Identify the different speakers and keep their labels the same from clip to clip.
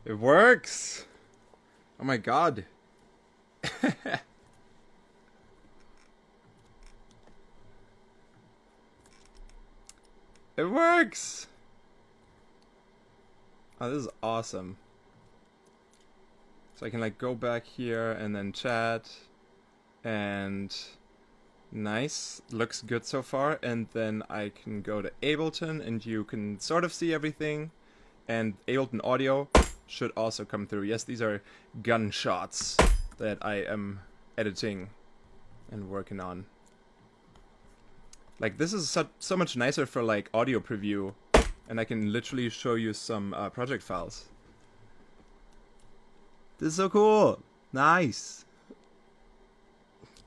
Speaker 1: It works! Oh my god. It works! Oh, this is awesome. So I can like go back here and then chat. And nice. Looks good so far. And then I can go to Ableton and you can sort of see everything. And Ableton audio should also come through. Yes, these are gunshots that I am editing and working on. Like, this is so much nicer for like audio preview, and I can literally show you some project files. This is so cool. Nice.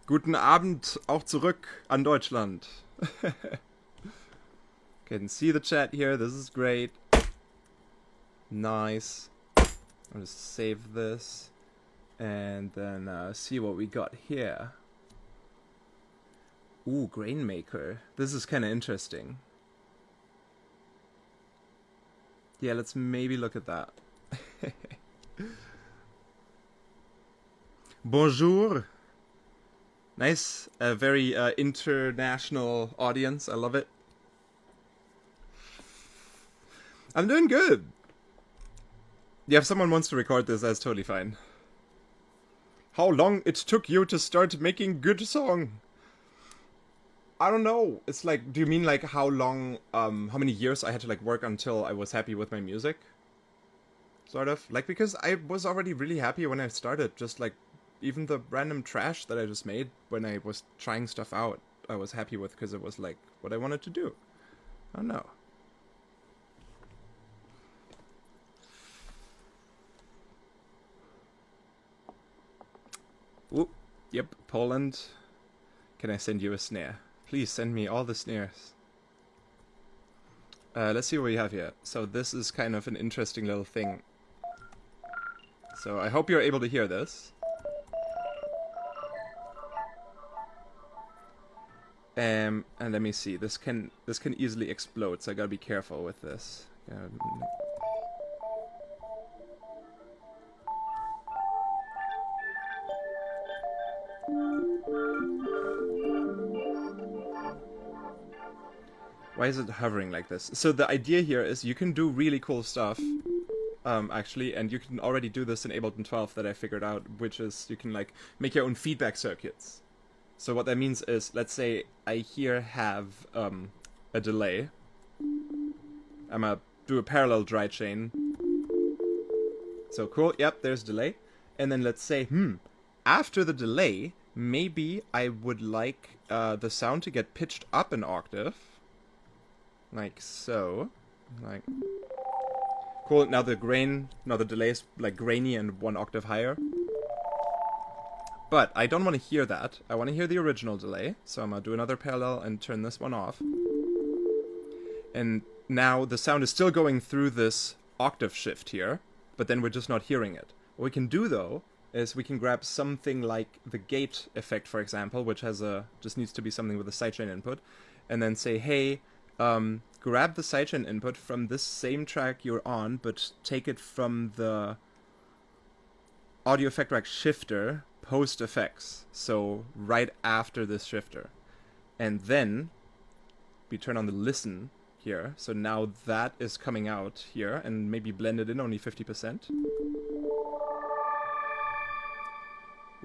Speaker 1: Guten Abend auch zurück an Deutschland. Can see the chat here. This is great. Nice. I'll just save this and then see what we got here. Ooh, Grain Maker. This is kind of interesting. Yeah, let's maybe look at that. Bonjour. Nice. A very international audience. I love it. I'm doing good. Yeah, if someone wants to record this, that's totally fine. How long it took you to start making good song? I don't know. It's like, do you mean like how long, how many years I had to like work until I was happy with my music? Sort of. Like, because I was already really happy when I started. Just like, even the random trash that I just made when I was trying stuff out, I was happy with because it was like what I wanted to do. I don't know. Ooh, yep, Poland. Can I send you a snare? Please send me all the snares. Let's see what we have here. So this is kind of an interesting little thing. So I hope you're able to hear this. And let me see. This can easily explode, so I gotta be careful with this. Why is it hovering like this? So the idea here is you can do really cool stuff, actually, and you can already do this in Ableton 12 that I figured out, which is you can like make your own feedback circuits. So what that means is, let's say I here have a delay. I'm gonna do a parallel dry chain. So cool, yep, there's delay. And then let's say, after the delay, maybe I would like the sound to get pitched up an octave. Like so. Like cool, now the delay is like grainy and 1 octave higher. But I don't want to hear that. I want to hear the original delay. So I'm gonna do another parallel and turn this one off. And now the sound is still going through this octave shift here, but then we're just not hearing it. What we can do though is we can grab something like the gate effect, for example, which has just needs to be something with a sidechain input, and then say, hey, grab the sidechain input from this same track you're on, but take it from the audio effect rack shifter post effects, so right after this shifter. And then we turn on the listen here, so now that is coming out here, and maybe blended in only 50%.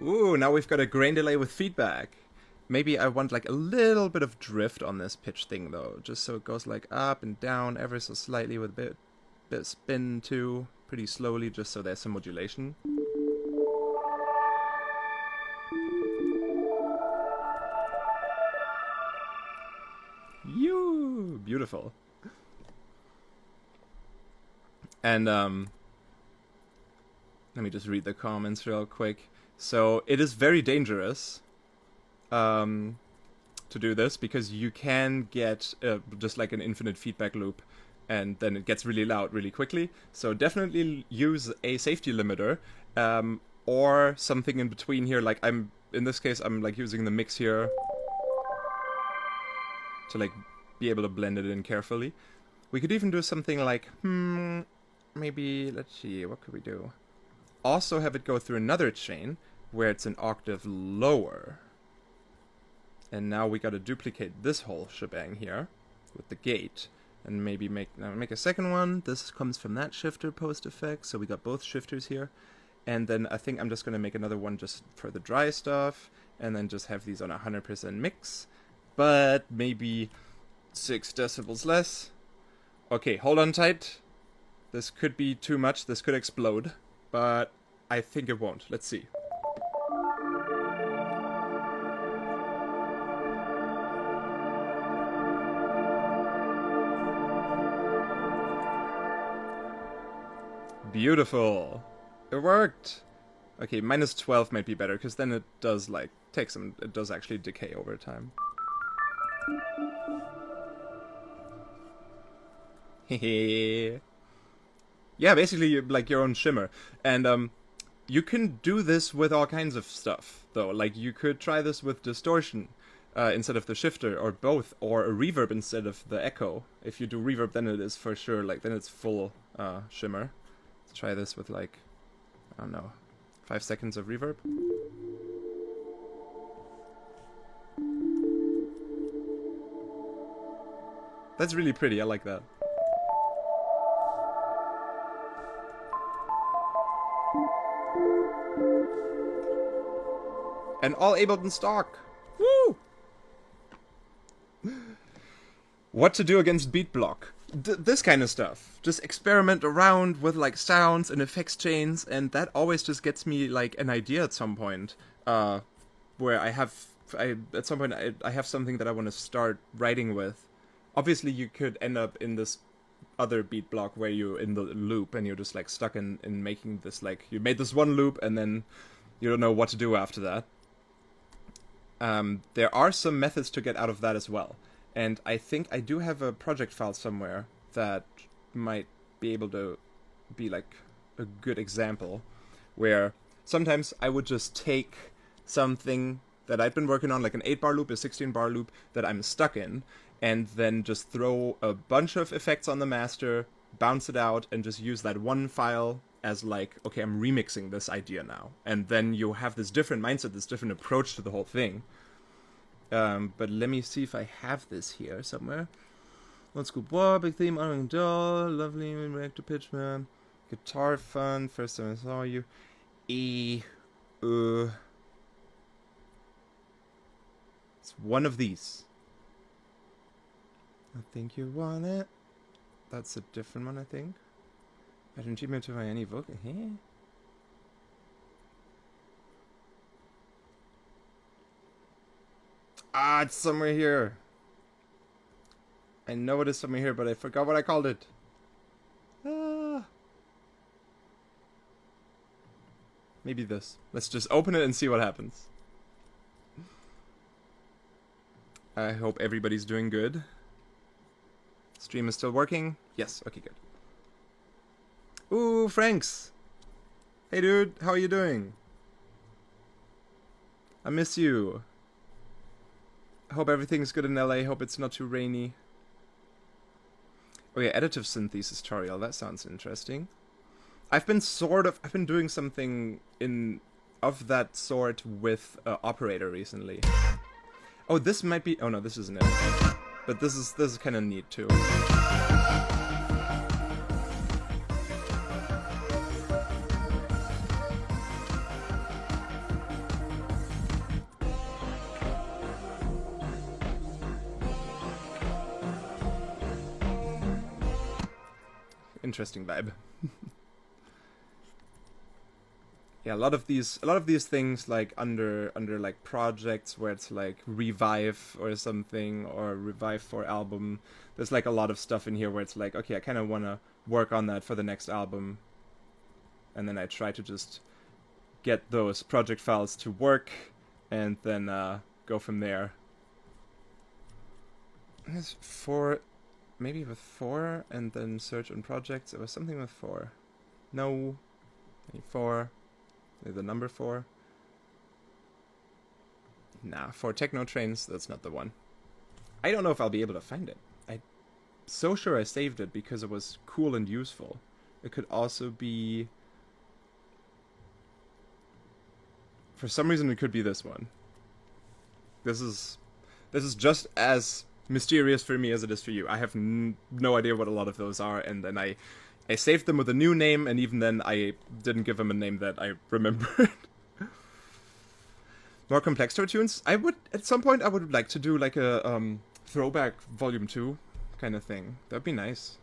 Speaker 1: Ooh, now we've got a grain delay with feedback. Maybe I want like a little bit of drift on this pitch thing though, just so it goes like up and down ever so slightly with a bit of spin too, pretty slowly, just so there's some modulation. Beautiful. And let me just read the comments real quick. So it is very dangerous to do this, because you can get just like an infinite feedback loop, and then it gets really loud really quickly. So definitely use a safety limiter, or something in between here. Like in this case, I'm like using the mix here to like be able to blend it in carefully. We could even do something like, maybe, let's see, what could we do? Also have it go through another chain where it's an octave lower. And now we gotta duplicate this whole shebang here with the gate. And maybe make a second one. This comes from that shifter post effect, so we got both shifters here. And then I think I'm just gonna make another one just for the dry stuff, and then just have these on 100% mix. But maybe 6 decibels less. Okay, hold on tight. This could be too much, this could explode. But I think it won't. Let's see. Beautiful. It worked. Okay, minus 12 might be better, because then it does, like, take some... It does actually decay over time. Hehe. Yeah, basically, like, your own shimmer. And, you can do this with all kinds of stuff, though. Like, you could try this with distortion instead of the shifter, or both, or a reverb instead of the echo. If you do reverb, then it is for sure, like, then it's full shimmer. Let's try this with, like, I don't know, 5 seconds of reverb. That's really pretty, I like that. And all Ableton stock! Woo! What to do against beat block. This kind of stuff. Just experiment around with like sounds and effects chains, and that always just gets me like an idea at some point. Where I have something that I want to start writing with. Obviously you could end up in this other beat block where you're in the loop and you're just like stuck in making this, like, you made this one loop and then you don't know what to do after that. There are some methods to get out of that as well. And I think I do have a project file somewhere that might be able to be like a good example, where sometimes I would just take something that I've been working on, like an 8-bar loop, a 16-bar loop that I'm stuck in, and then just throw a bunch of effects on the master, bounce it out, and just use that one file as like, okay, I'm remixing this idea now. And then you have this different mindset, this different approach to the whole thing. But let me see if I have this here somewhere. Old school bar, big theme, honoring doll, lovely reactor pitch man, guitar fun, first time I saw you. It's one of these. I think you want it. That's a different one, I think. I don't achievement to any vocal. Hey. Ah, it's somewhere here. I know it is somewhere here, but I forgot what I called it. Ah. Maybe this. Let's just open it and see what happens. I hope everybody's doing good. Stream is still working? Yes, okay, good. Ooh, Franks! Hey dude, how are you doing? I miss you. I hope everything's good in LA, hope it's not too rainy. Oh yeah, additive synthesis tutorial, that sounds interesting. I've been doing something of that sort with Operator recently. Oh, this might be, oh no, this isn't it. But this is kind of neat too. Interesting vibe. Yeah, a lot of these things like under like projects where it's like Revive or something, or Revive for album. There's like a lot of stuff in here where it's like, okay, I kind of want to work on that for the next album, and then I try to just get those project files to work, and then go from there. There's 4, maybe with 4, and then search on projects. It was something with 4. No, 4. The number 4. Nah, for Techno Trains, that's not the one. I don't know if I'll be able to find it. I'm so sure I saved it because it was cool and useful. It could also be... For some reason, it could be this one. This is just as mysterious for me as it is for you. I have no idea what a lot of those are, and then I saved them with a new name, and even then I didn't give them a name that I remembered. More complex tunes? I would, at some point, I would like to do like a throwback volume 2 kind of thing. That'd be nice.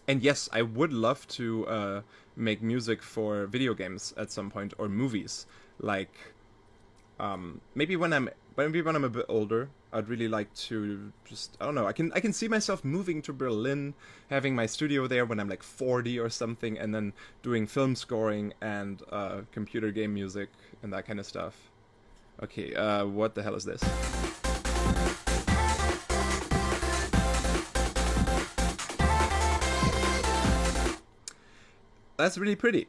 Speaker 1: And yes, I would love to make music for video games at some point, or movies. Like, maybe when I'm a bit older, I'd really like to just, I don't know, I can see myself moving to Berlin, having my studio there when I'm like 40 or something, and then doing film scoring and computer game music and that kind of stuff. Okay, what the hell is this? That's really pretty.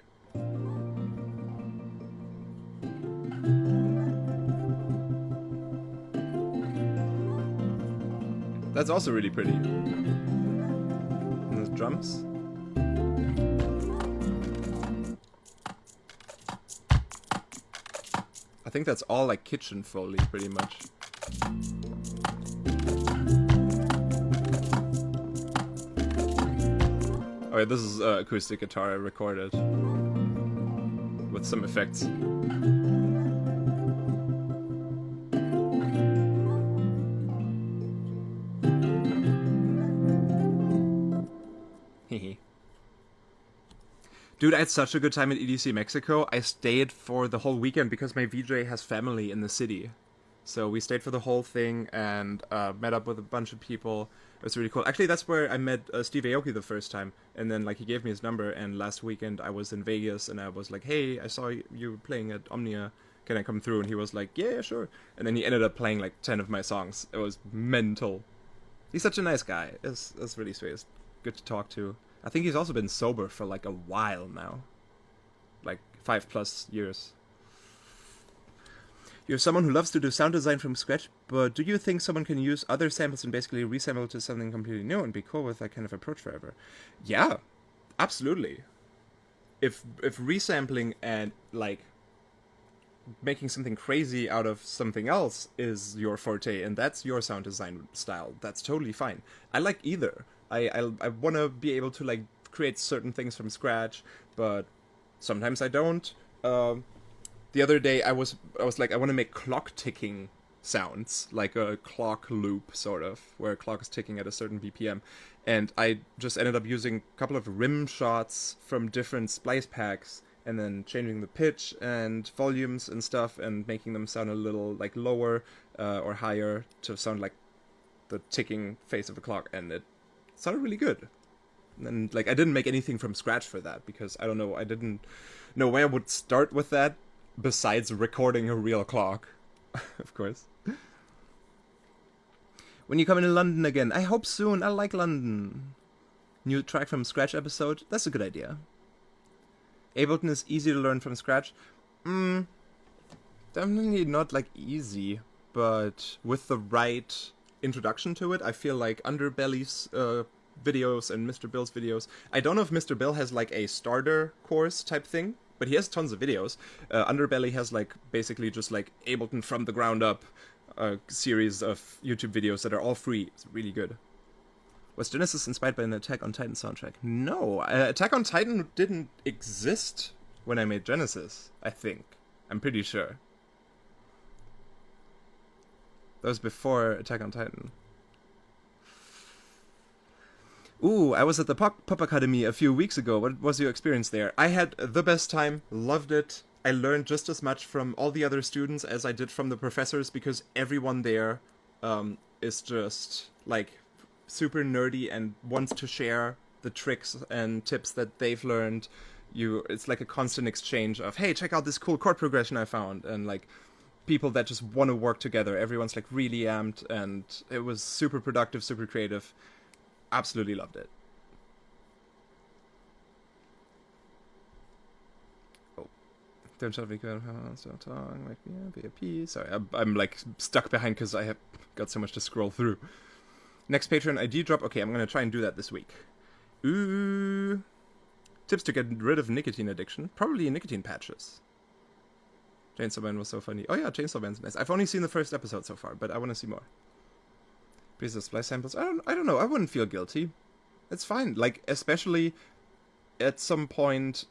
Speaker 1: That's also really pretty. And those drums. I think that's all like kitchen foley, pretty much. Oh yeah, this is acoustic guitar I recorded with some effects. Dude, I had such a good time at EDC Mexico. I stayed for the whole weekend because my VJ has family in the city. So we stayed for the whole thing and met up with a bunch of people. It was really cool. Actually, that's where I met Steve Aoki the first time. And then like he gave me his number, and last weekend I was in Vegas and I was like, hey, I saw you playing at Omnia. Can I come through? And he was like, yeah, sure. And then he ended up playing like 10 of my songs. It was mental. He's such a nice guy. It's really sweet. It's good to talk to. I think he's also been sober for like a while now. Like 5+ years. You're someone who loves to do sound design from scratch, but do you think someone can use other samples and basically resample to something completely new and be cool with that kind of approach forever? Yeah, absolutely. If resampling and like making something crazy out of something else is your forte and that's your sound design style, that's totally fine. I like either. I want to be able to like create certain things from scratch, but sometimes I don't. The other day I was like, I want to make clock ticking sounds, like a clock loop sort of, where a clock is ticking at a certain BPM, and I just ended up using a couple of rim shots from different splice packs and then changing the pitch and volumes and stuff and making them sound a little like lower or higher to sound like the ticking face of a clock, and it sounded really good. And like I didn't make anything from scratch for that because I don't know, I didn't know where I would start with that besides recording a real clock. Of course. When you come into London again, I hope soon. I like London. New track from scratch episode, that's a good idea. Ableton is easy to learn from scratch. Definitely not like easy, but with the right introduction to it, I feel like Underbelly's videos and Mr. Bill's videos. I don't know if Mr. Bill has like a starter course type thing, but he has tons of videos. Underbelly has like basically just like Ableton from the ground up series of YouTube videos that are all free. It's really good. Was Genesis inspired by an Attack on Titan soundtrack? No, Attack on Titan didn't exist when I made Genesis, I think. I'm pretty sure. That was before Attack on Titan. Ooh, I was at the Pop Academy a few weeks ago. What was your experience there? I had the best time, loved it. I learned just as much from all the other students as I did from the professors because everyone there is just like super nerdy and wants to share the tricks and tips that they've learned. It's like a constant exchange of, hey, check out this cool chord progression I found, and like people that just want to work together. Everyone's like really amped, and it was super productive, super creative. Absolutely loved it. Oh, don't shut me tongue like VIP. Sorry, I'm like stuck behind because I have got so much to scroll through. Next Patreon ID drop. Okay, I'm gonna try and do that this week. Ooh. Tips to get rid of nicotine addiction. Probably nicotine patches. Chainsaw Man was so funny. Oh yeah, Chainsaw Man's nice. I've only seen the first episode so far, but I want to see more. Pieces of splice samples. I don't know. I wouldn't feel guilty. It's fine. Like, especially at some point,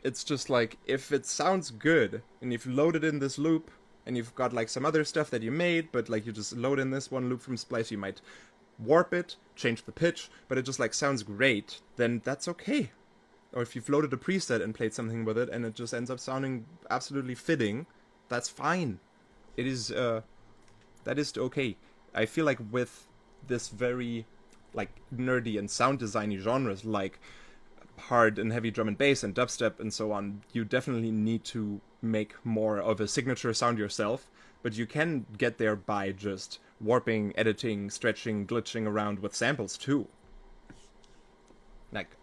Speaker 1: it's just like, if it sounds good, and you've loaded in this loop, and you've got like some other stuff that you made, but like you just load in this one loop from Splice, you might warp it, change the pitch, but it just like sounds great, then that's okay. Or if you've loaded a preset and played something with it, and it just ends up sounding absolutely fitting, that's fine. It is, that is okay. I feel like with this very, like, nerdy and sound designy genres, like hard and heavy drum and bass and dubstep and so on, you definitely need to make more of a signature sound yourself, but you can get there by just warping, editing, stretching, glitching around with samples too. Like,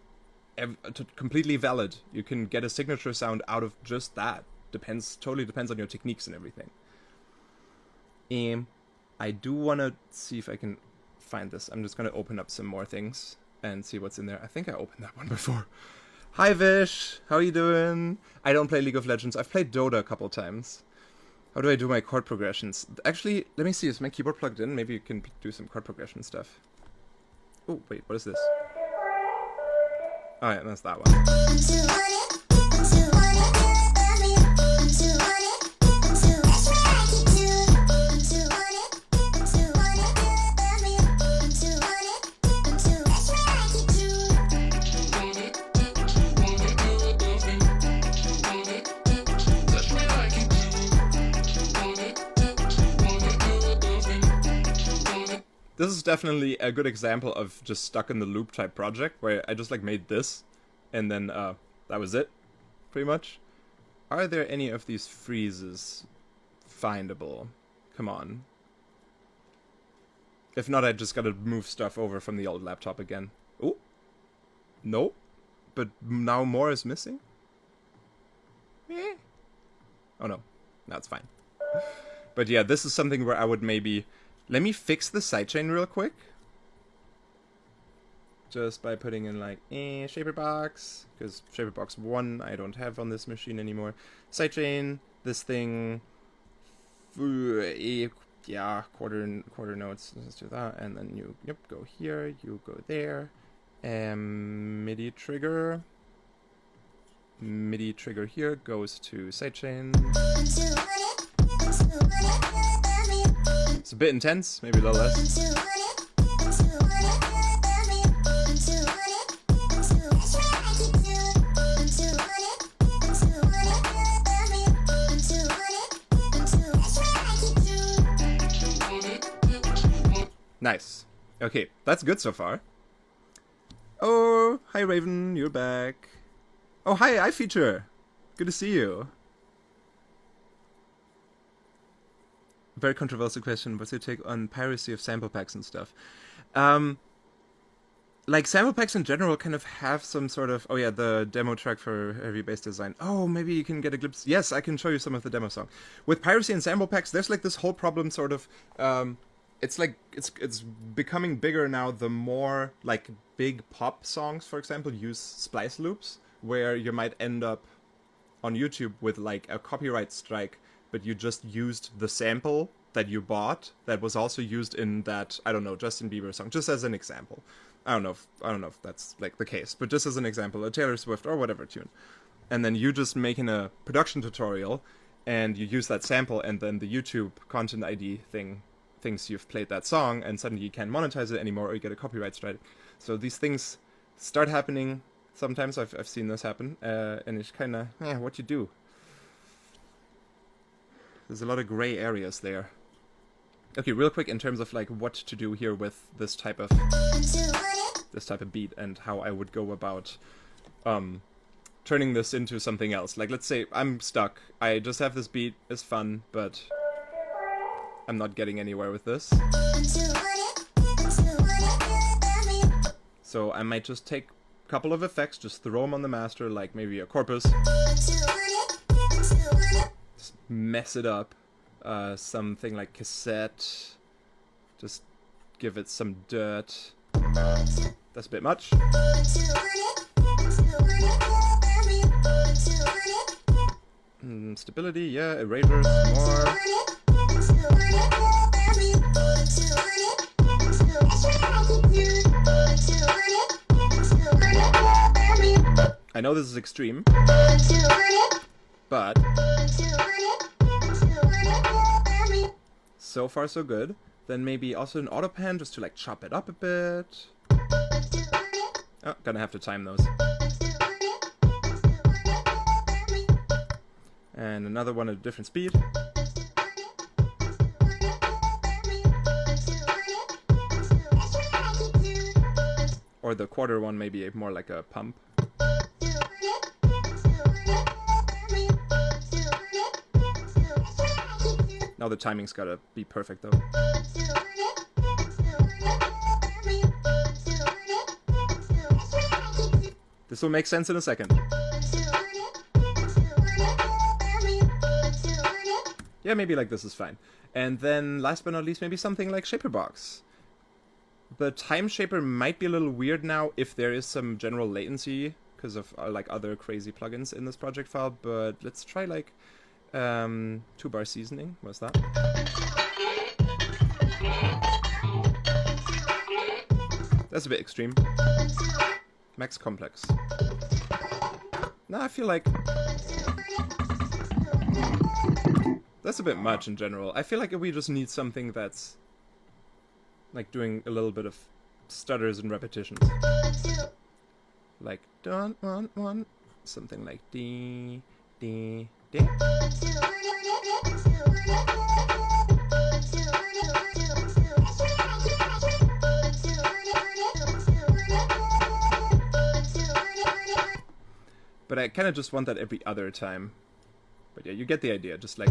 Speaker 1: completely valid. You can get a signature sound out of just that. Totally depends on your techniques and everything. I do want to see if I can find this. I'm just going to open up some more things and see what's in there. I think I opened that one before. Hi Vish, how are you doing? I don't play League of Legends. I've played Dota a couple times. How do I do my chord progressions? Actually, let me see. Is my keyboard plugged in? Maybe you can do some chord progression stuff. Oh, wait, what is this? Oh yeah, that's that one. This is definitely a good example of just stuck in the loop type project, where I just like made this, and then that was it, pretty much. Are there any of these freezes findable? Come on. If not, I just gotta move stuff over from the old laptop again. Oh, nope. But now more is missing? Eh. Oh no, that's fine. But yeah, this is something where I would maybe... Let me fix the sidechain real quick. Just by putting in like shaperbox, because shaperbox 1 I don't have on this machine anymore. Sidechain, this thing, yeah, quarter notes. Let's do that, and then you go here, you go there. MIDI trigger here goes to sidechain. It's a bit intense, maybe a little less. Nice. Okay, that's good so far. Oh, hi Raven, you're back. Oh, hi iFeature. Good to see you. Very controversial question. What's your take on piracy of sample packs and stuff? Like, sample packs in general kind of have some sort of... Oh yeah, the demo track for heavy bass design. Oh, maybe you can get a glimpse. Yes, I can show you some of the demo song. With piracy and sample packs, there's like this whole problem sort of... it's like, it's becoming bigger now the more, like, big pop songs, for example, use splice loops, where you might end up on YouTube with, like, a copyright strike, but you just used the sample that you bought that was also used in that, I don't know, Justin Bieber song, just as an example. I don't know if that's like the case, but just as an example, a Taylor Swift or whatever tune. And then you just making a production tutorial and you use that sample, and then the YouTube content ID thing thinks you've played that song, and suddenly you can't monetize it anymore, or you get a copyright strike. So these things start happening. Sometimes I've seen this happen, and it's kind of, what you do. There's a lot of gray areas there. Okay, real quick in terms of like what to do here with this type of beat and how I would go about turning this into something else. Like, let's say I'm stuck. I just have this beat. It's fun, but I'm not getting anywhere with this. So I might just take a couple of effects, just throw them on the master, like maybe a corpus. Just mess it up. Something like cassette. Just give it some dirt. That's a bit much. Stability, yeah, erasures, more. I know this is extreme, but so far so good. Then maybe also an auto pan just to like chop it up a bit. Oh, gonna have to time those. And another one at a different speed. Or the quarter one maybe more like a pump. Now the timing's gotta be perfect though. This will make sense in a second. Yeah, maybe like this is fine. And then last but not least, maybe something like Shaperbox. The time shaper might be a little weird now if there is some general latency because of like other crazy plugins in this project file, but let's try like 2-bar seasoning. What's that? That's a bit extreme. Max complex. Nah, I feel like that's a bit much in general. I feel like we just need something that's like doing a little bit of stutters and repetitions. Like don't want one, something like D, D, D. But I kind of just want that every other time. But yeah, you get the idea. Just like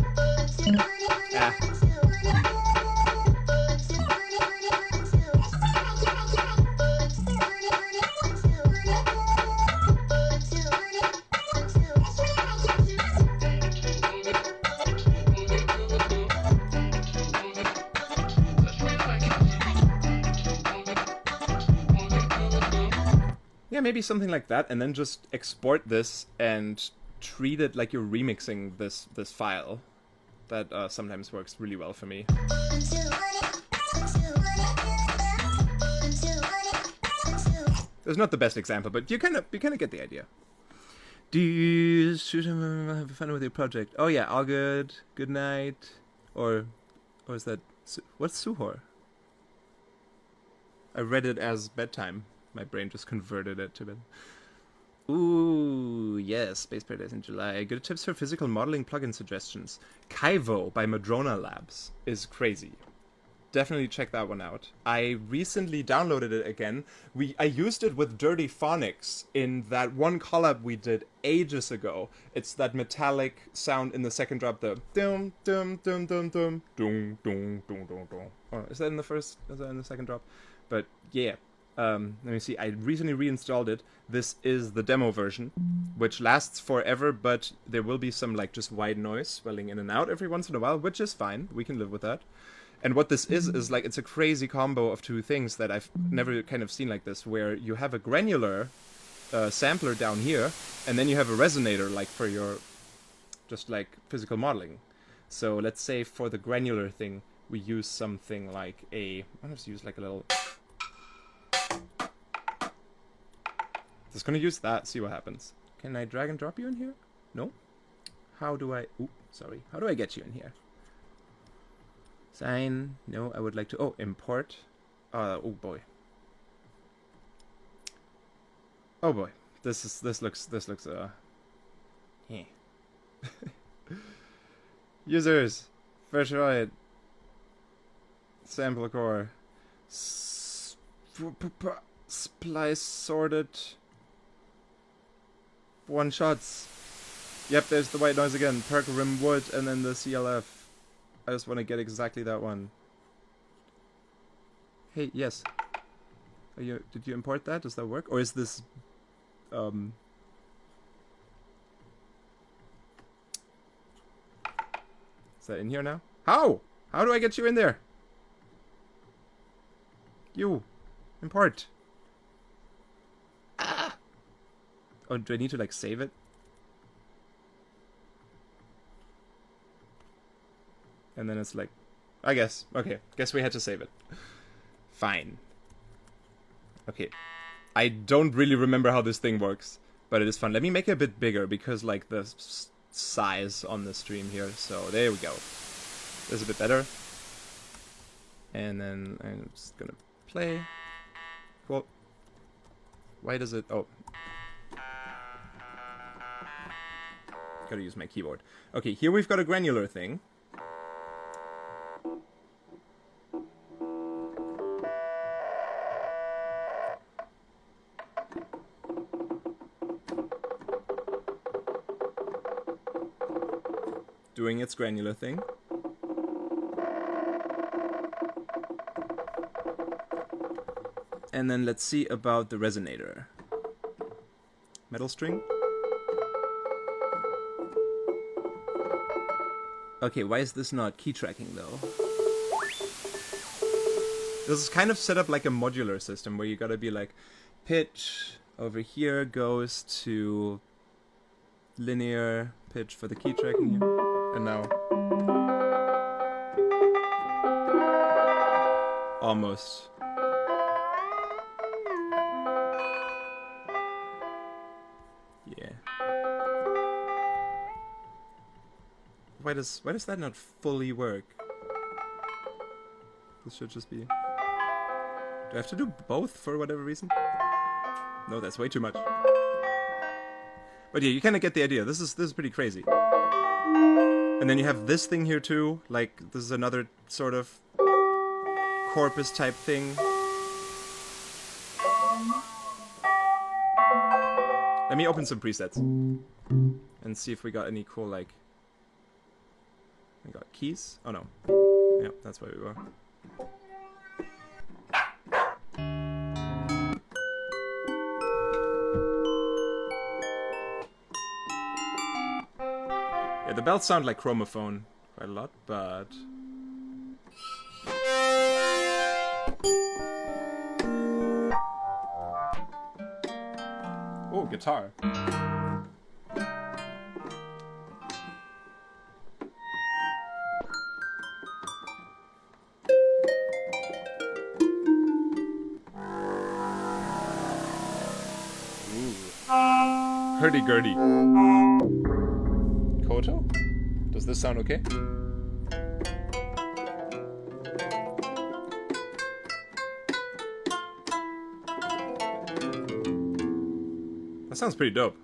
Speaker 1: yeah, maybe something like that, and then just export this and treat it like you're remixing this file. That sometimes works really well for me. It's not the best example, but you kind of get the idea. Do you have fun with your project? Oh yeah, all good. Good night. Or is that what's Suhor? I read it as bedtime. My brain just converted it to bed. Ooh, yes, Space Paradise in July. Good tips for physical modeling plugin suggestions. Kaivo by Madrona Labs is crazy. Definitely check that one out. I recently downloaded it again. I used it with Dirty Phonics in that one collab we did ages ago. It's that metallic sound in the second drop, the dum dum dum dum dum dum dum dum dum dum. Oh, is that in the first? Is that in the second drop? But yeah. Let me see, I recently reinstalled it. This is the demo version, which lasts forever, but there will be some like just white noise swelling in and out every once in a while, which is fine. We can live with that. And what this is like, it's a crazy combo of two things that I've never kind of seen like this, where you have a granular sampler down here, and then you have a resonator like for your just like physical modeling. So let's say for the granular thing, we use something like I'll just use like a little... Just gonna use that, see what happens. Can I drag and drop you in here? No? How do I... Ooh, sorry. How do I get you in here? Sign. No, I would like to... Oh, import. Oh boy. Oh boy. This looks yeah. Users. Virtual Riot. Sample core. Splice sorted. One shots. Yep, there's the white noise again. Perk rim wood and then the CLF. I just want to get exactly that one. Hey, yes. Did you import that? Does that work? Or is this is that in here now? How? How do I get you in there? You import. Oh, do I need to like save it? And then it's like, I guess. Okay, guess we had to save it. Fine. Okay. I don't really remember how this thing works, but it is fun. Let me make it a bit bigger because like the size on the stream here. So there we go. This is a bit better. And then I'm just gonna play. Cool. Why does it... Oh. Gotta use my keyboard. Okay, here we've got a granular thing. Doing its granular thing. And then let's see about the resonator. Metal string. Okay, why is this not key tracking though? This is kind of set up like a modular system where you gotta be like, pitch over here goes to linear pitch for the key tracking here. And now almost. Yeah. Why does that not fully work? This should just be... Do I have to do both for whatever reason? No, that's way too much. But yeah, you kind of get the idea. This is pretty crazy. And then you have this thing here too. Like, this is another sort of corpus type thing. Let me open some presets and see if we got any cool, like... We got keys? Oh no. Yep, that's where we were. Yeah, the bells sound like chromophone quite a lot, but... Oh, guitar. Hurdy-gurdy. Koto? Does this sound okay? That sounds pretty dope.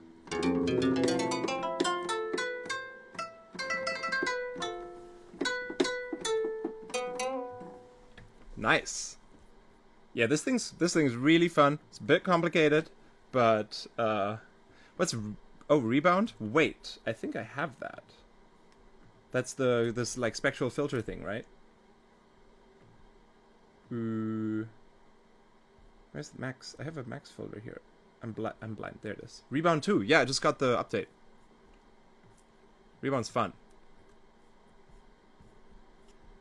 Speaker 1: Nice. Yeah, this thing's really fun. It's a bit complicated, but what's... Oh, rebound? Wait, I think I have that. That's this like spectral filter thing, right? Where's the max? I have a max folder here. I'm blind. There it is. Rebound 2. Yeah, I just got the update. Rebound's fun.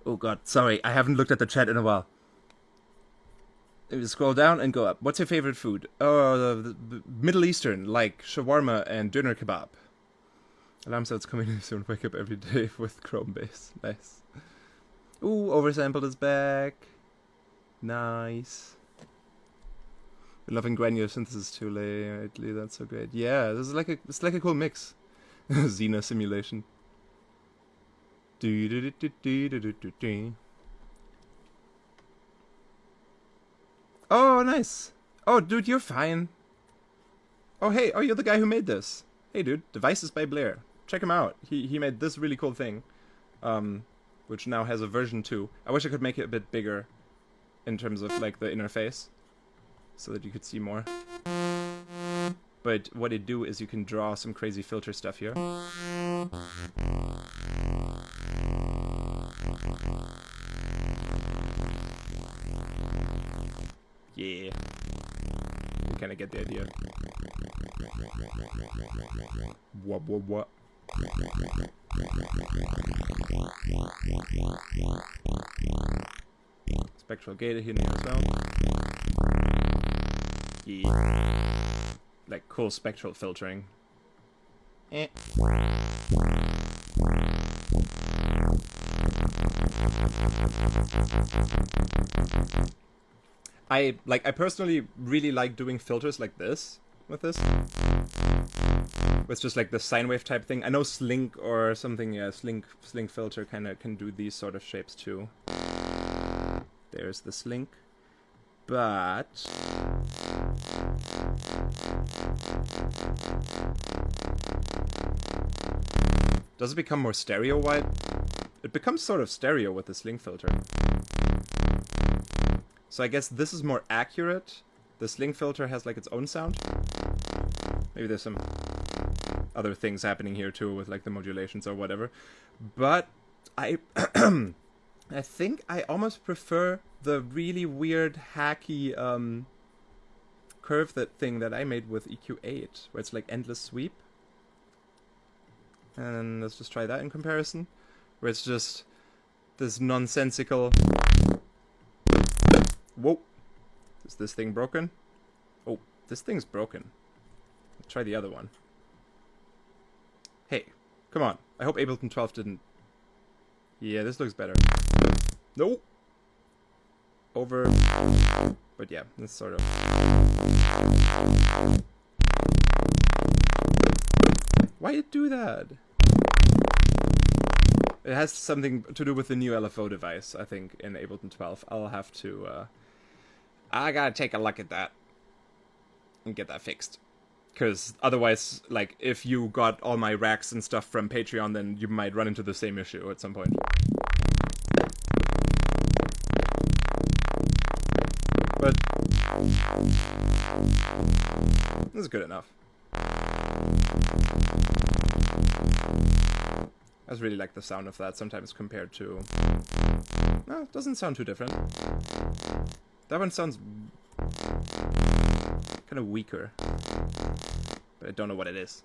Speaker 1: Oh god, sorry, I haven't looked at the chat in a while. If you scroll down and go up. What's your favorite food? Oh, the Middle Eastern, like shawarma and doner kebab. Alarm sounds coming in soon. Wake up every day with Chrome base. Nice. Ooh, Oversampled is back. Nice. We're loving granular synthesis too lately. That's so great. Yeah, this is like it's like a cool mix. Xena simulation. Oh, nice. Oh, dude, you're fine. Oh, hey. Oh, you're the guy who made this. Hey, dude. Devices by Blair. Check him out. He made this really cool thing, which now has a version 2. I wish I could make it a bit bigger in terms of, like, the interface so that you could see more. But what it do is you can draw some crazy filter stuff here. Yeah. You kind of get the idea. What? Spectral gate here as well. Yeah. like cool spectral filtering. Eh. I personally really like doing filters like this with this. With just like the sine wave type thing. I know Slink or something, yeah, Slink filter kind of can do these sort of shapes too. There's the Slink. But does it become more stereo wide? It becomes sort of stereo with the Slink filter. So I guess this is more accurate. The Slink filter has like its own sound. Maybe there's some other things happening here too with like the modulations or whatever. But I I think I almost prefer the really weird hacky curve thing that I made with EQ8, where it's like endless sweep. And let's just try that in comparison, where it's just this nonsensical... Whoa! Is this thing broken? Oh, this thing's broken. Let's try the other one. Hey, come on. I hope Ableton 12 didn't... Yeah, this looks better. No! Over... But yeah, this sort of... Why you do that? It has something to do with the new LFO device, I think, in Ableton 12. I'll have to... I gotta take a look at that. And get that fixed. Because otherwise, like, if you got all my racks and stuff from Patreon, then you might run into the same issue at some point. But this is good enough. I just really like the sound of that sometimes compared to... No, it doesn't sound too different. That one sounds kind of weaker. But I don't know what it is.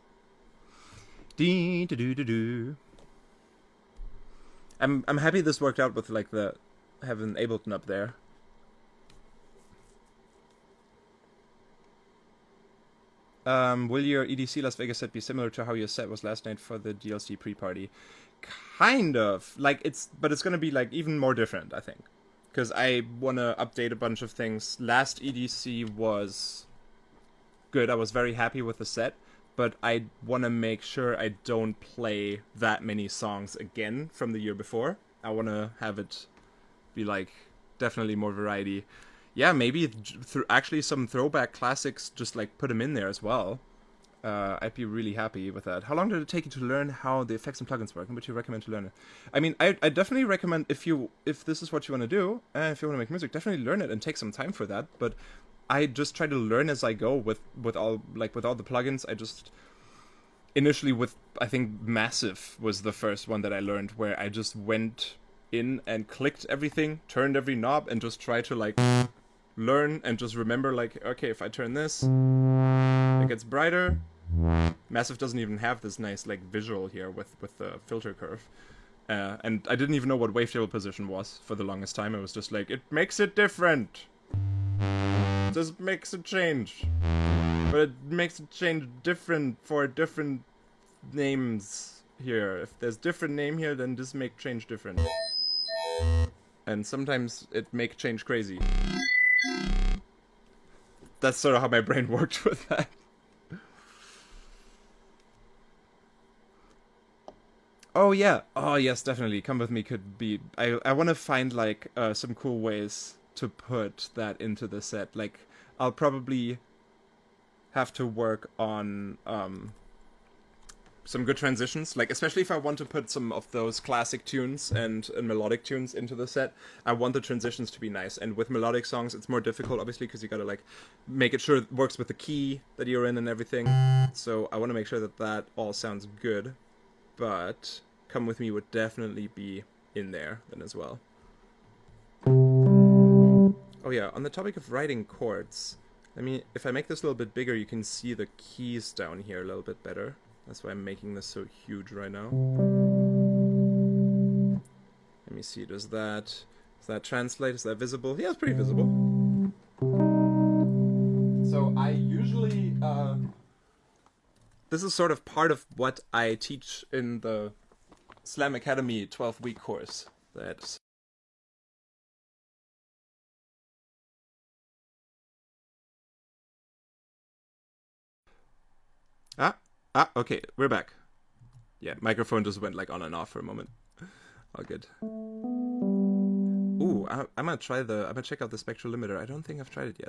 Speaker 1: I'm happy this worked out with like the having Ableton up there. Will your EDC Las Vegas set be similar to how your set was last night for the DLC pre-party? Kind of. Like, but it's gonna be, like, even more different, I think. Because I want to update a bunch of things. Last EDC was good. I was very happy with the set. But I want to make sure I don't play that many songs again from the year before. I want to have it be, like, definitely more variety. Yeah, maybe actually some throwback classics, just like put them in there as well. I'd be really happy with that. How long did it take you to learn how the effects and plugins work? And would you recommend to learn it? I mean, I definitely recommend if this is what you want to do, and if you want to make music, definitely learn it and take some time for that. But I just try to learn as I go with all the plugins. I just initially I think Massive was the first one that I learned, where I just went in and clicked everything, turned every knob, and just tried to like learn and just remember, like, okay, if I turn this, it gets brighter. Massive doesn't even have this nice like visual here with the filter curve, and I didn't even know what wavetable position was for the longest time. It was just like, it makes it different, just makes it change, but it makes it change different for different names here. If there's different name here, then this make change different, and sometimes it make change crazy. That's sort of how my brain worked with that. Oh yeah. Oh yes, definitely. Come With Me could be... I want to find like some cool ways to put that into the set. Like, I'll probably have to work on some good transitions. Like, especially if I want to put some of those classic tunes and melodic tunes into the set, I want the transitions to be nice. And with melodic songs, it's more difficult, obviously, because you gotta like make it sure it works with the key that you're in and everything. So I want to make sure that that all sounds good. But Come With Me would definitely be in there then as well. Oh yeah, on the topic of writing chords, if I make this a little bit bigger, you can see the keys down here a little bit better. That's why I'm making this so huge right now. Let me see, does that translate? Is that visible? Yeah, it's pretty visible. So I usually, this is sort of part of what I teach in the Slam Academy 12-week course. That's okay, we're back. Yeah, microphone just went like on and off for a moment. All good. Ooh, I'm gonna check out the spectral limiter. I don't think I've tried it yet.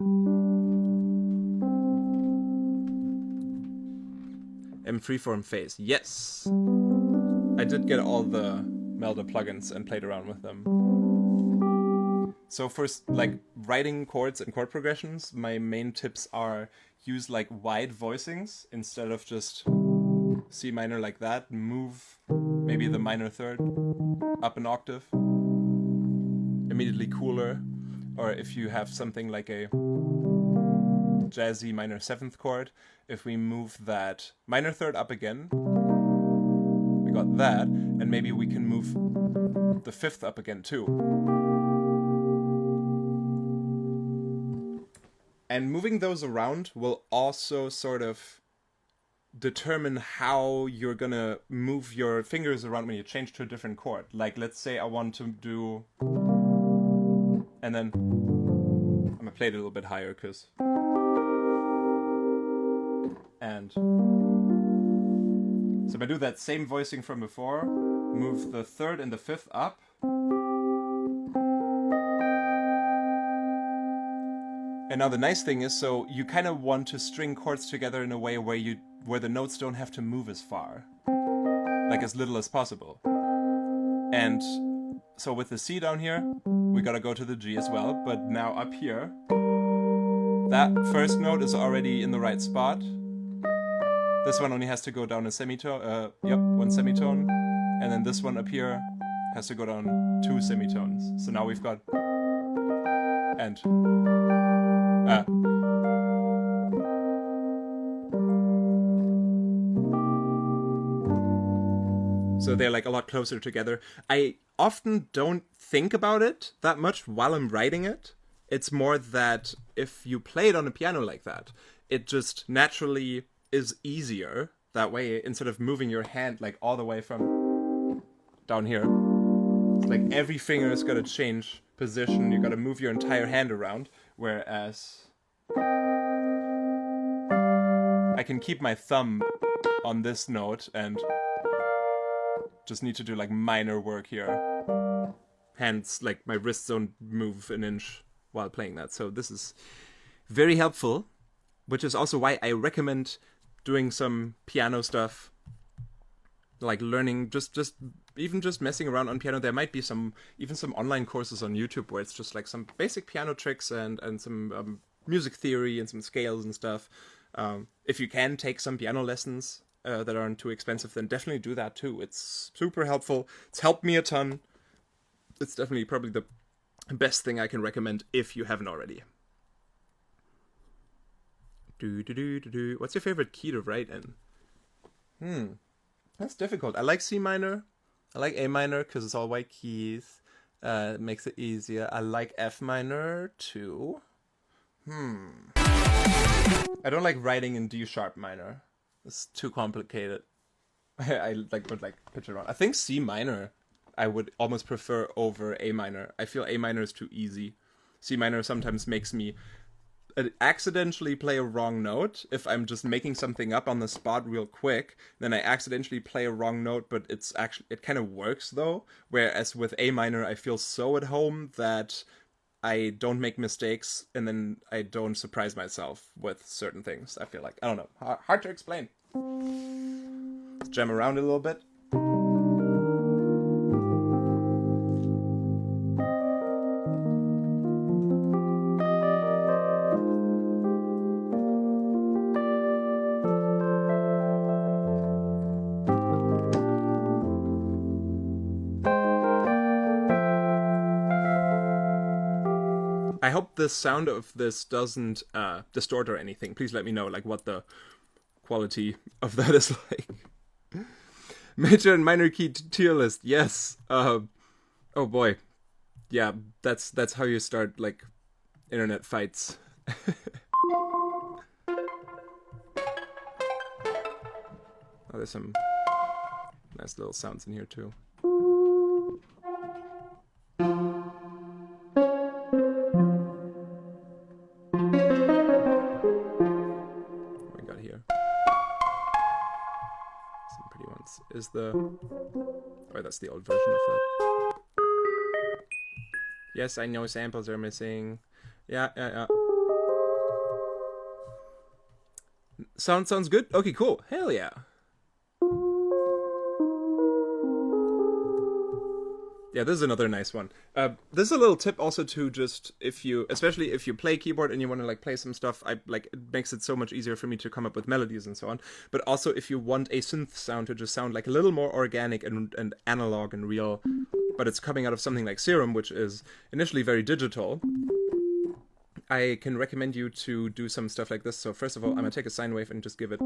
Speaker 1: Freeform phase. Yes! I did get all the Melda plugins and played around with them. So for like writing chords and chord progressions, my main tips are use like wide voicings instead of just C minor like that. Move maybe the minor third up an octave. Immediately cooler. Or if you have something like a jazzy minor 7th chord, if we move that minor third up again, we got that, and maybe we can move the 5th up again too. And moving those around will also sort of determine how you're gonna move your fingers around when you change to a different chord. Like, let's say I want to do, and then I'm gonna play it a little bit higher, because, and so if I do that same voicing from before, move the 3rd and the 5th up, and now the nice thing is, so you kind of want to string chords together in a way where the notes don't have to move as far, like as little as possible. And so with the C down here, we gotta go to the G as well, but now up here, that first note is already in the right spot. This one only has to go down a semitone, one semitone, and then this one up here has to go down 2 semitones. So now we've got, and, so they're like a lot closer together. I often don't think about it that much while I'm writing it. It's more that if you play it on a piano like that, it just naturally is easier that way, instead of moving your hand like all the way from down here. It's like every finger has got to change position. You got to move your entire hand around, whereas I can keep my thumb on this note and just need to do like minor work here. Hands, like my wrists don't move an inch while playing that. So this is very helpful, which is also why I recommend doing some piano stuff, like learning, just messing around on piano. There might be some online courses on YouTube where it's just like some basic piano tricks and some music theory and some scales and stuff. If you can take some piano lessons that aren't too expensive, then definitely do that too. It's super helpful. It's helped me a ton. It's definitely probably the best thing I can recommend if you haven't already. What's your favorite key to write in? That's difficult. I like C minor. I like A minor because it's all white keys. It makes it easier. I like F minor too. I don't like writing in D sharp minor. It's too complicated. I would pitch around. I think C minor I would almost prefer over A minor. I feel A minor is too easy. C minor sometimes makes me accidentally play a wrong note. If I'm just making something up on the spot real quick, then I accidentally play a wrong note, but it kind of works though. Whereas with A minor, I feel so at home that I don't make mistakes, and then I don't surprise myself with certain things. I feel like, I don't know, hard to explain. Let's jam around a little bit. I hope the sound of this doesn't distort or anything. Please let me know like what the quality of that is like. Major and minor key tier list. Yes. Oh boy. Yeah, that's how you start like internet fights. Oh, there's some nice little sounds in here too. What we got here? Some pretty ones. Is the... Oh, that's the old version of that. Yes, I know samples are missing. Yeah. Sounds good? Okay, cool. Hell yeah. Yeah, this is another nice one. This is a little tip also to just, especially if you play keyboard and you want to like play some stuff, it makes it so much easier for me to come up with melodies and so on. But also if you want a synth sound to just sound like a little more organic and analog and real, but it's coming out of something like Serum, which is initially very digital, I can recommend you to do some stuff like this. So first of all, I'm going to take a sine wave and just give it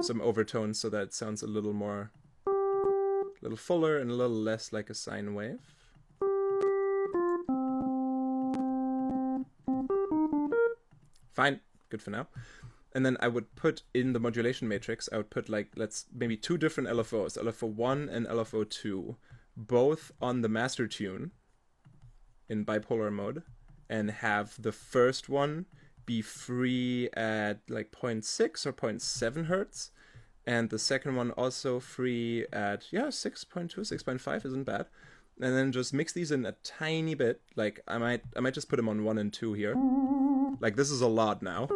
Speaker 1: some overtones so that it sounds a little more... a little fuller and a little less like a sine wave. Fine, good for now. And then I would put in the modulation matrix, I would put like, maybe 2 different LFOs, LFO 1 and LFO 2, both on the master tune in bipolar mode, and have the first one be free at like 0.6 or 0.7 hertz. And the second one also free at, 6.2, 6.5 isn't bad. And then just mix these in a tiny bit. Like, I might just put them on 1 and 2 here. Like, this is a lot now.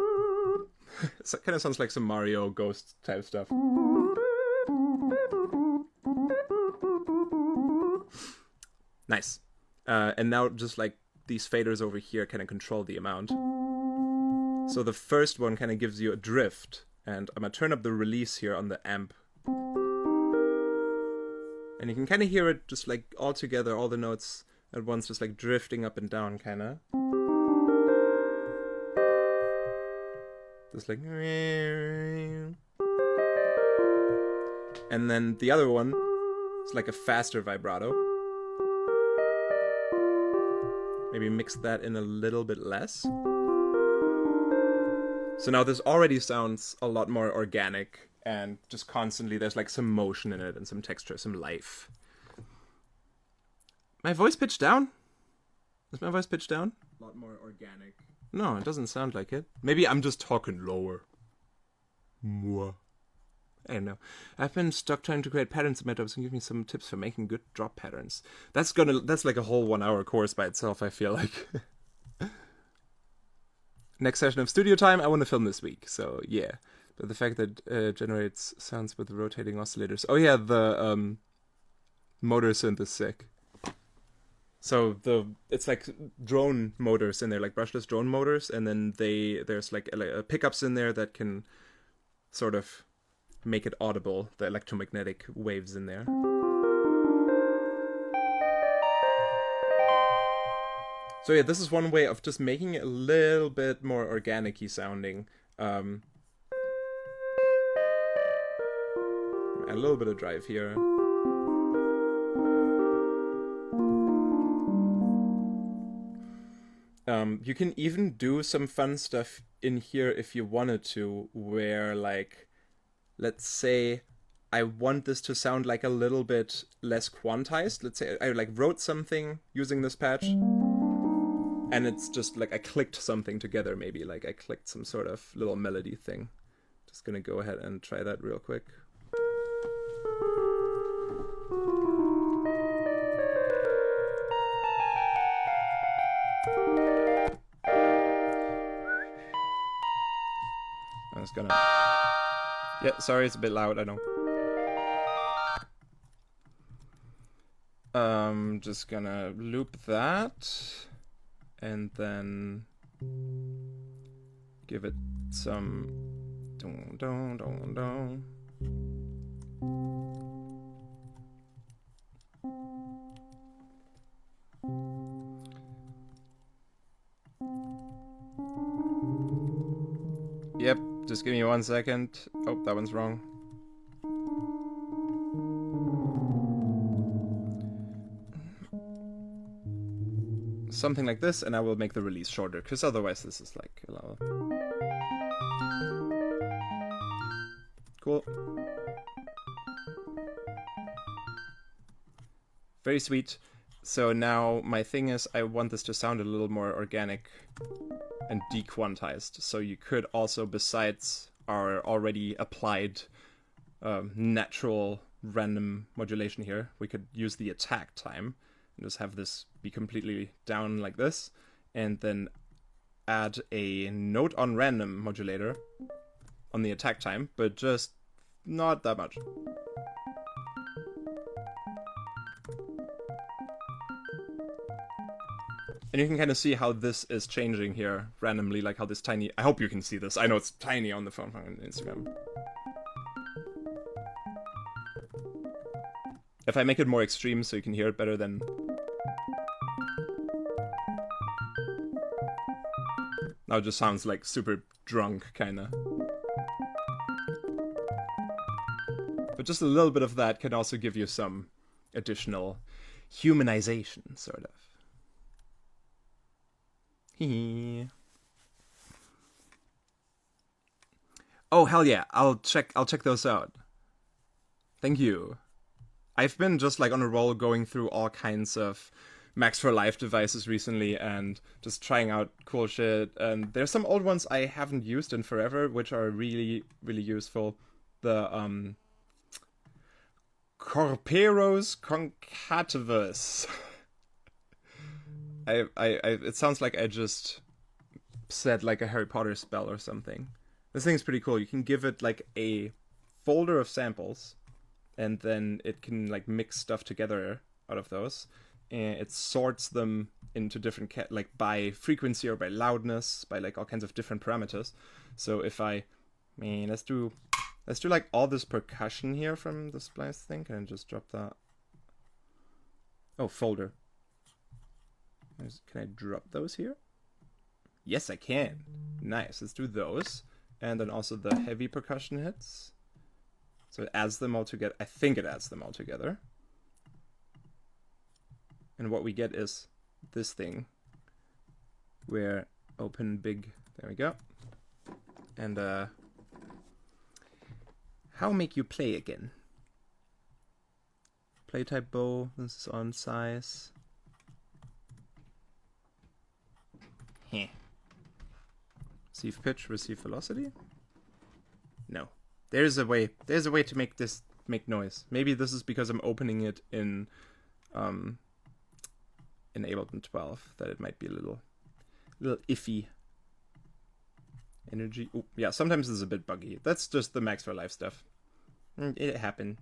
Speaker 1: It kind of sounds like some Mario Ghost type stuff. Nice. And now just like these faders over here kind of control the amount. So the first one kind of gives you a drift. And I'm going to turn up the release here on the amp. And you can kind of hear it just like all together, all the notes at once, just like drifting up and down, kind of. Just like... And then the other one is like a faster vibrato. Maybe mix that in a little bit less. So now this already sounds a lot more organic and just constantly there's like some motion in it and some texture, some life. My voice pitched down? Is my voice pitched down? A lot more organic. No, it doesn't sound like it. Maybe I'm just talking lower. Mwah. I don't know. I've been stuck trying to create patterns in my drops and give me some tips for making good drop patterns. That's like a whole 1 hour course by itself, I feel like. Next session of studio time, I want to film this week, so yeah. But the fact that generates sounds with rotating oscillators. Oh yeah, the motor synth is sick. So it's like drone motors in there, like brushless drone motors, and then there's like pickups in there that can sort of make it audible, the electromagnetic waves in there. So yeah, this is one way of just making it a little bit more organic-y sounding. A little bit of drive here. You can even do some fun stuff in here if you wanted to, where like, let's say I want this to sound like a little bit less quantized. Let's say I like wrote something using this patch. And it's just like I clicked something together, maybe. Like I clicked some sort of little melody thing. Just gonna go ahead and try that real quick. I was gonna... Yeah, sorry, it's a bit loud, I know. Just gonna loop that. And then give it some dong dong dong dong. Yep, just give me 1 second. Oh, that one's wrong. Something like this, and I will make the release shorter, because otherwise this is like a lot. Cool. Very sweet. So now my thing is I want this to sound a little more organic and dequantized. So you could also, besides our already applied natural random modulation here, we could use the attack time and just have this be completely down like this, and then add a note on random modulator on the attack time, but just not that much. And you can kind of see how this is changing here randomly, like how this tiny... I hope you can see this. I know it's tiny on the phone on Instagram. If I make it more extreme so you can hear it better, then... Now it just sounds like super drunk, kinda. But just a little bit of that can also give you some additional humanization, sort of. Hee. Oh hell yeah! I'll check those out. Thank you. I've been just like on a roll going through all kinds of Max for Live devices recently and just trying out cool shit. And there's some old ones I haven't used in forever, which are really, really useful. The Corperos Concativus. It sounds like I just said like a Harry Potter spell or something. This thing's pretty cool. You can give it like a folder of samples, and then it can like mix stuff together out of those, and it sorts them into different like by frequency or by loudness, by like all kinds of different parameters. So if let's do like all this percussion here from the splice thing. Can I just drop that? Oh, folder. Can I drop those here? Yes, I can. Nice. Let's do those. And then also the heavy percussion hits. So it adds them all together. I think it adds them all together. And what we get is this thing. Where open big... There we go. And how make you play again? Play type bow. This is on size. Receive pitch, receive velocity? No. There's a way to make this make noise. Maybe this is because I'm opening it in Ableton 12 that it might be a little iffy. Energy. Oh, yeah, sometimes it's a bit buggy. That's just the Max for Live stuff. It happened.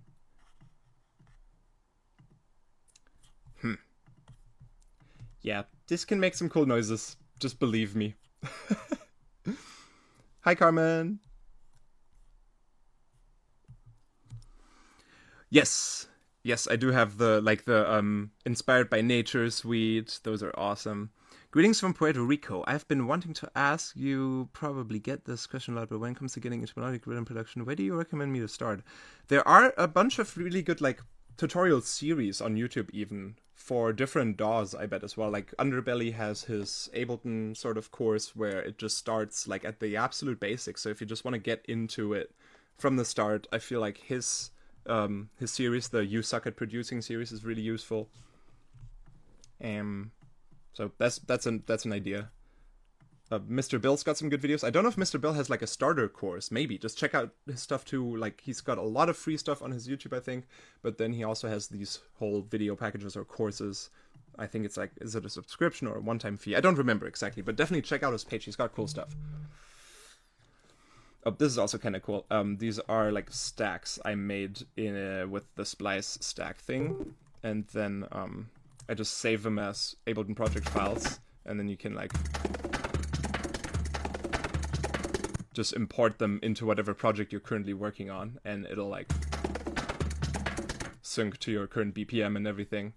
Speaker 1: Yeah, this can make some cool noises. Just believe me. Hi, Carmen. Yes, I do have the Inspired by Nature suite. Those are awesome. Greetings from Puerto Rico. I've been wanting to ask, you probably get this question a lot, but when it comes to getting into melodic rhythm production, where do you recommend me to start? There are a bunch of really good like tutorial series on YouTube even for different DAWs, I bet, as well. Like Underbelly has his Ableton sort of course where it just starts like at the absolute basics. So if you just want to get into it from the start, I feel like his series, the You Suck at Producing series, is really useful. So that's an idea. Mr. Bill's got some good videos. I don't know if Mr. Bill has like a starter course. Maybe just check out his stuff too. Like he's got a lot of free stuff on his YouTube, I think. But then he also has these whole video packages or courses. I think it's like, is it a subscription or a one-time fee? I don't remember exactly, but definitely check out his page. He's got cool stuff. Oh, this is also kind of cool. These are like stacks I made with the Splice stack thing, and then I just save them as Ableton project files, and then you can like just import them into whatever project you're currently working on, and it'll like sync to your current BPM and everything.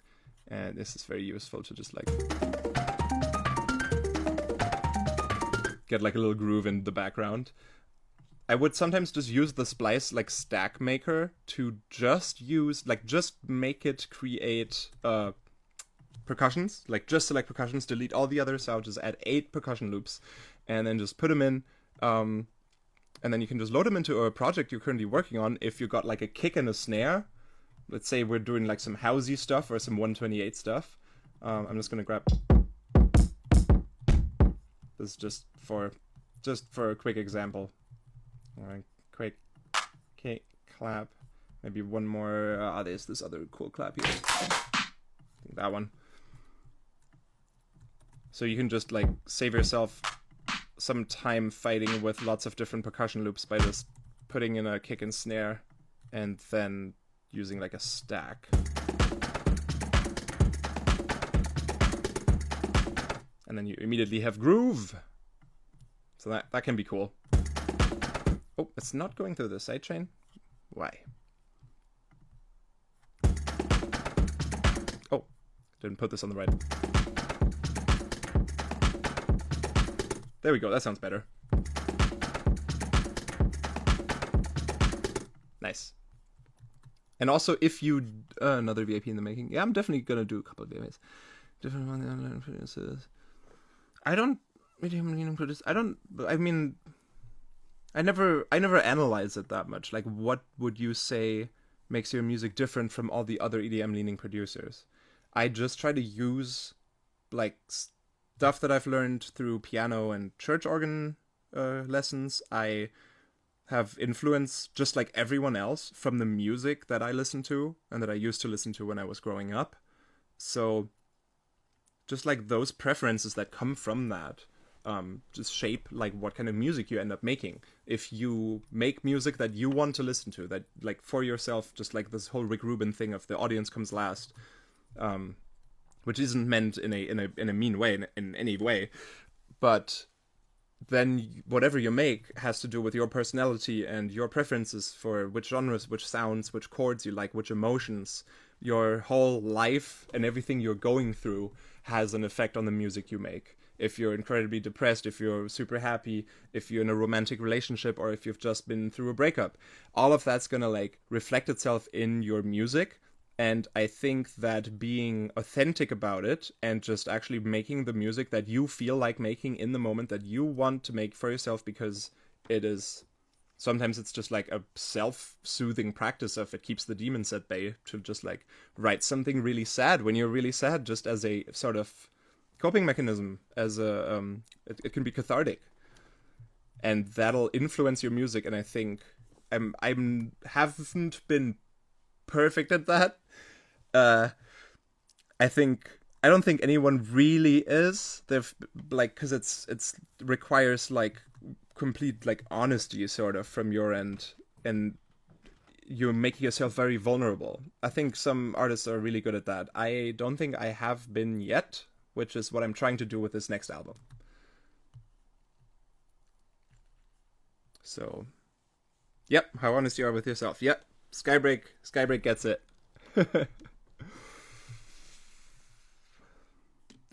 Speaker 1: And this is very useful to just like get like a little groove in the background. I would sometimes just use the Splice like stack maker to just make it create percussions, like just select percussions, delete all the others out, just add 8 percussion loops, and then just put them in. And then you can just load them into a project you're currently working on. If you got like a kick and a snare, let's say we're doing like some housey stuff or some 128 stuff. I'm just gonna grab this just for a quick example. All right, quick, okay, clap. Maybe one more. There's this other cool clap here. I think that one. So you can just like save yourself some time fighting with lots of different percussion loops by just putting in a kick and snare and then using like a stack. And then you immediately have groove. So that can be cool. Oh, it's not going through the sidechain? Why? Oh, didn't put this on the right. There we go, that sounds better. Nice. And also, if you... another VIP in the making. Yeah, I'm definitely gonna do a couple of VIPs. Different on the online producers. I don't... I mean... I never analyze it that much. Like, what would you say makes your music different from all the other EDM-leaning producers? I just try to use, like... stuff that I've learned through piano and church organ lessons. I have influence, just like everyone else, from the music that I listen to and that I used to listen to when I was growing up. So just like those preferences that come from that just shape like what kind of music you end up making. If you make music that you want to listen to, that like for yourself, just like this whole Rick Rubin thing of the audience comes last, which isn't meant in a mean way, in any way, but then whatever you make has to do with your personality and your preferences for which genres, which sounds, which chords you like, which emotions. Your whole life and everything you're going through has an effect on the music you make. If you're incredibly depressed, if you're super happy, if you're in a romantic relationship, or if you've just been through a breakup, all of that's gonna like reflect itself in your music. And I think that being authentic about it and just actually making the music that you feel like making in the moment that you want to make for yourself, because it is, sometimes it's just like a self-soothing practice of it keeps the demons at bay, to just like write something really sad when you're really sad, just as a sort of coping mechanism, as a, it can be cathartic. And that'll influence your music, and I think haven't been perfect at that. I don't think anyone really is. They've like, because it's requires like complete like honesty sort of from your end, and you're making yourself very vulnerable. I think some artists are really good at that. I don't think I have been yet, which is what I'm trying to do with this next album. So, yep, how honest you are with yourself. Yep, Skybreak gets it.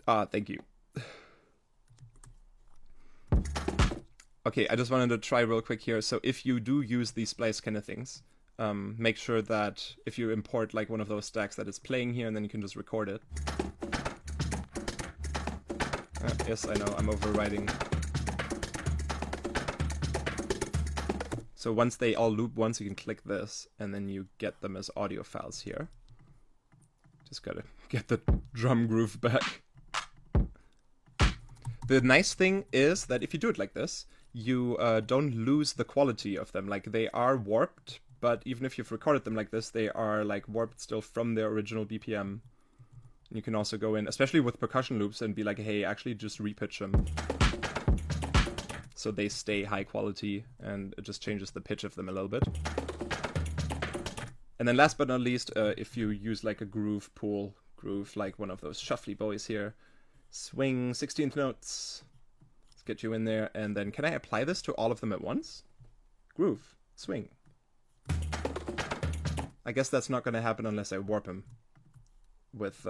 Speaker 1: Thank you. Okay, I just wanted to try real quick here. So if you do use these splice kind of things, make sure that if you import like one of those stacks that it's playing here, and then you can just record it. Yes, I know, I'm overriding. So once they all loop once, you can click this, and then you get them as audio files here. Just gotta get the drum groove back. The nice thing is that if you do it like this, you don't lose the quality of them. Like, they are warped, but even if you've recorded them like this, they are like warped still from their original BPM. You can also go in, especially with percussion loops, and be like, hey, actually just repitch them, so they stay high quality, and it just changes the pitch of them a little bit. And then last but not least, if you use like a groove pool, like one of those shuffly boys here, swing 16th notes, let's get you in there, and then can I apply this to all of them at once? Groove, swing. I guess that's not going to happen unless I warp him with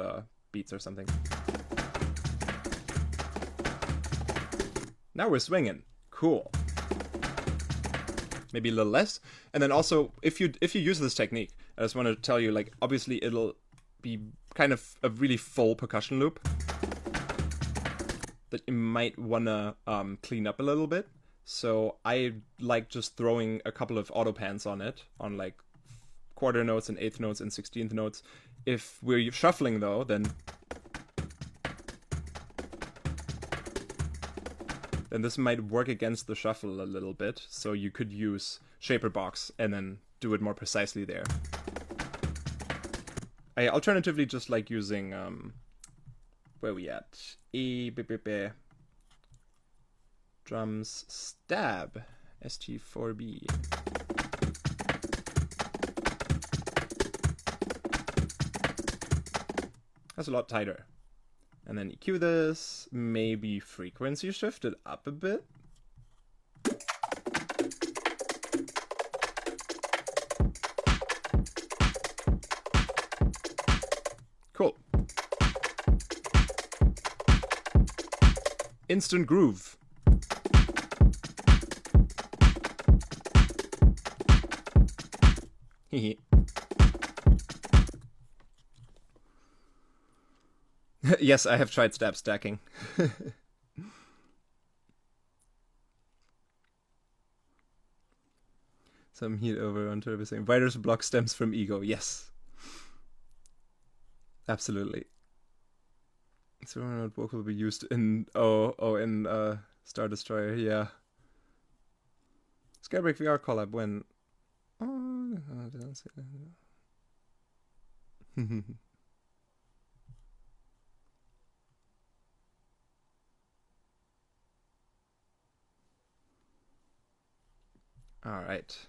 Speaker 1: beats or something. Now we're swinging. Cool. Maybe a little less. And then also, if you use this technique, I just want to tell you, like, obviously it'll be kind of a really full percussion loop that you might want to clean up a little bit. So I like just throwing a couple of auto pans on it, on like quarter notes and eighth notes and 16th notes. If we're shuffling though, then this might work against the shuffle a little bit. So you could use shaper box and then do it more precisely there. I alternatively just like using where we at? Drums stab ST4B. That's a lot tighter. And then EQ this, maybe frequency shift it up a bit. Cool. Instant groove. Hehe. Yes, I have tried stab stacking. Some heat over on Turbo saying writer's block stems from ego. Yes. Absolutely. So not vocal will be used in in Star Destroyer, yeah. Skybreak VR collab when Alright.